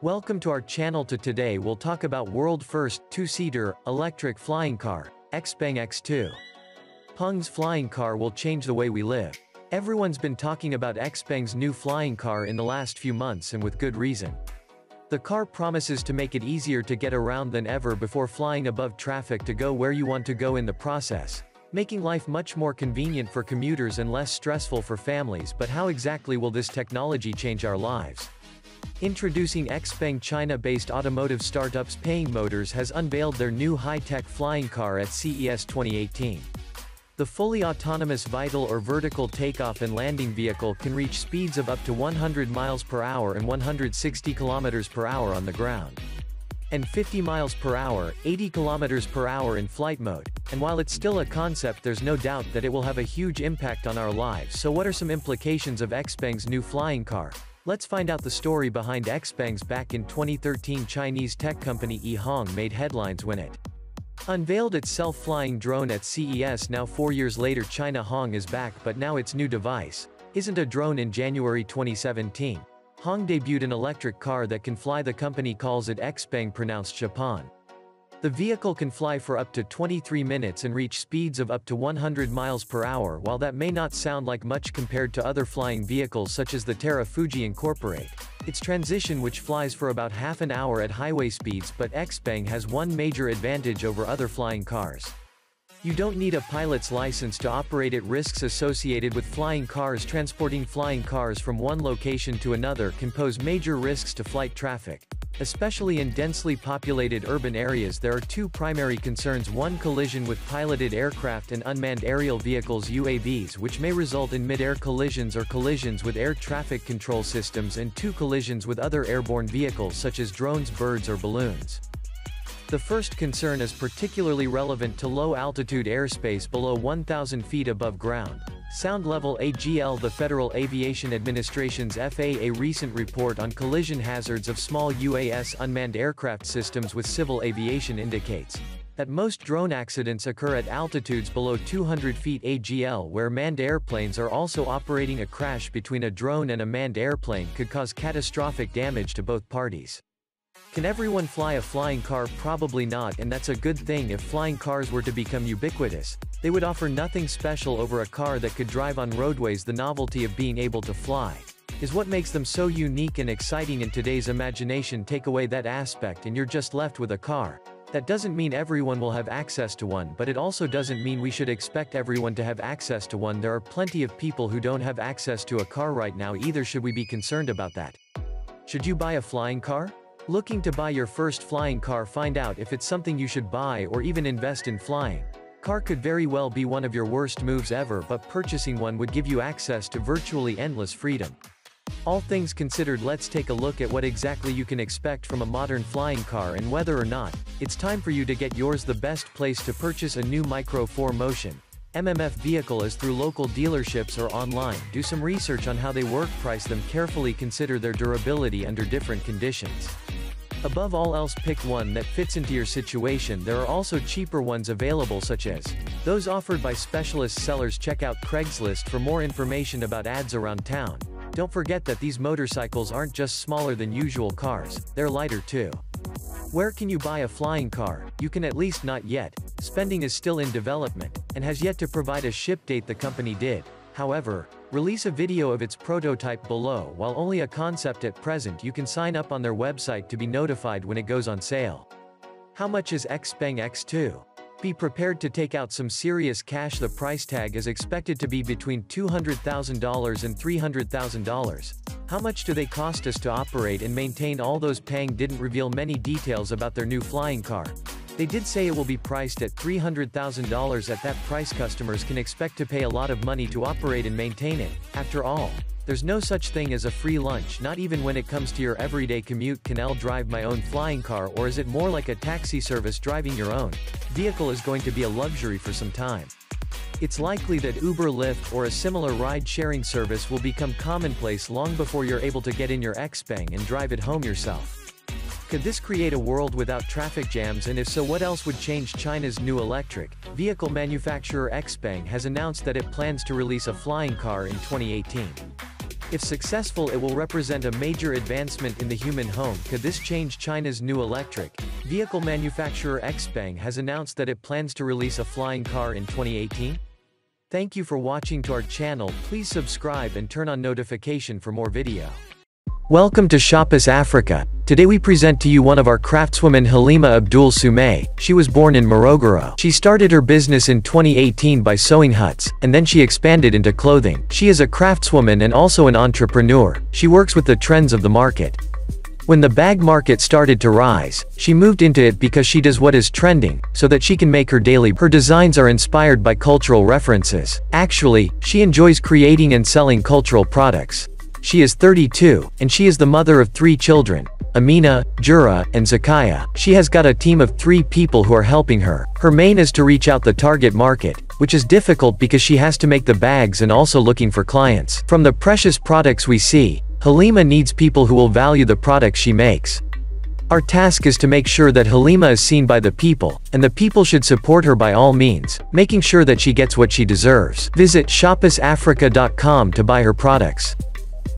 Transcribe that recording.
Welcome to our channel. Today we'll talk about world first two-seater electric flying car, XPeng X2. Peng's flying car will change the way we live. Everyone's been talking about XPeng's new flying car in the last few months, and with good reason. The car promises to make it easier to get around than ever before, flying above traffic to go where you want to go in the process, making life much more convenient for commuters and less stressful for families. But how exactly will this technology change our lives? Introducing XPeng. China-based automotive startup XPeng Motors has unveiled their new high-tech flying car at CES 2018. The fully autonomous VTOL or vertical takeoff and landing vehicle can reach speeds of up to 100 miles per hour and 160 kilometers per hour on the ground, and 50 miles per hour, 80 kilometers per hour in flight mode. And while it's still a concept, there's no doubt that it will have a huge impact on our lives. So what are some implications of XPeng's new flying car? Let's find out the story behind XPeng's. Back in 2013, Chinese tech company XPeng made headlines when it unveiled its self-flying drone at CES. Now 4 years later, XPeng is back, but now its new device isn't a drone. In January 2017, XPeng debuted an electric car that can fly. The company calls it XPeng, pronounced Japan. The vehicle can fly for up to 23 minutes and reach speeds of up to 100 miles per hour. While that may not sound like much compared to other flying vehicles such as the Terra Fuji Incorporate, its transition which flies for about half an hour at highway speeds. But XPeng has one major advantage over other flying cars. You don't need a pilot's license to operate it. Risks associated with flying cars. Transporting flying cars from one location to another can pose major risks to flight traffic, especially in densely populated urban areas. There are two primary concerns: one, collision with piloted aircraft and unmanned aerial vehicles (UAVs), which may result in mid-air collisions or collisions with air traffic control systems, and two, collisions with other airborne vehicles such as drones, birds, or balloons. The first concern is particularly relevant to low-altitude airspace below 1,000 feet above ground. Sound level AGL. The Federal Aviation Administration's FAA recent report on collision hazards of small UAS unmanned aircraft systems with civil aviation indicates that most drone accidents occur at altitudes below 200 feet AGL, where manned airplanes are also operating. A crash between a drone and a manned airplane could cause catastrophic damage to both parties. Can everyone fly a flying car? Probably not, and that's a good thing. If flying cars were to become ubiquitous, they would offer nothing special over a car that could drive on roadways. The novelty of being able to fly is what makes them so unique and exciting in today's imagination. Take away that aspect and you're just left with a car. That doesn't mean everyone will have access to one, but it also doesn't mean we should expect everyone to have access to one. There are plenty of people who don't have access to a car right now either. Should we be concerned about that? Should you buy a flying car? Looking to buy your first flying car? Find out if it's something you should buy or even invest in. Flying car could very well be one of your worst moves ever, but purchasing one would give you access to virtually endless freedom. All things considered, let's take a look at what exactly you can expect from a modern flying car and whether or not it's time for you to get yours. The best place to purchase a new Micro 4Motion MMF vehicle is through local dealerships or online. Do some research on how they work, price them carefully, consider their durability under different conditions. Above all else, pick one that fits into your situation. There are also cheaper ones available, such as those offered by specialist sellers. Check out Craigslist for more information about ads around town. Don't forget that these motorcycles aren't just smaller than usual cars, they're lighter too. Where can you buy a flying car? You can, at least not yet. XPeng is still in development and has yet to provide a ship date. The company did, however, release a video of its prototype below. While only a concept at present, you can sign up on their website to be notified when it goes on sale. How much is XPeng X2? Be prepared to take out some serious cash. The price tag is expected to be between $200,000 and $300,000. How much do they cost us to operate and maintain? All those. XPeng didn't reveal many details about their new flying car. They did say it will be priced at $300,000. At that price, customers can expect to pay a lot of money to operate and maintain it. After all, there's no such thing as a free lunch, not even when it comes to your everyday commute. Can I drive my own flying car, or is it more like a taxi service? Driving your own vehicle is going to be a luxury for some time. It's likely that Uber, Lyft, or a similar ride-sharing service will become commonplace long before you're able to get in your XPeng and drive it home yourself. Could this create a world without traffic jams, and if so, what else would change? China's new electric vehicle manufacturer XPeng has announced that it plans to release a flying car in 2018. If successful, it will represent a major advancement in the human home. Could this change China's new electric vehicle manufacturer XPeng has announced that it plans to release a flying car in 2018? Thank you for watching to our channel. Please subscribe and turn on notification for more video. Welcome to Shoppers Africa. Today we present to you one of our craftswomen, Halima Abdul Sumay. She was born in Morogoro. She started her business in 2018 by sewing huts, and then she expanded into clothing. She is a craftswoman and also an entrepreneur. She works with the trends of the market. When the bag market started to rise, she moved into it because she does what is trending, so that she can make her daily. Her designs are inspired by cultural references. Actually, she enjoys creating and selling cultural products. She is 32, and she is the mother of 3 children, Amina, Jura, and Zakaya. She has got a team of 3 people who are helping her. Her main is to reach out the target market, which is difficult because she has to make the bags and also looking for clients. From the precious products we see, Halima needs people who will value the products she makes. Our task is to make sure that Halima is seen by the people, and the people should support her by all means, making sure that she gets what she deserves. Visit shoppersafrica.com to buy her products.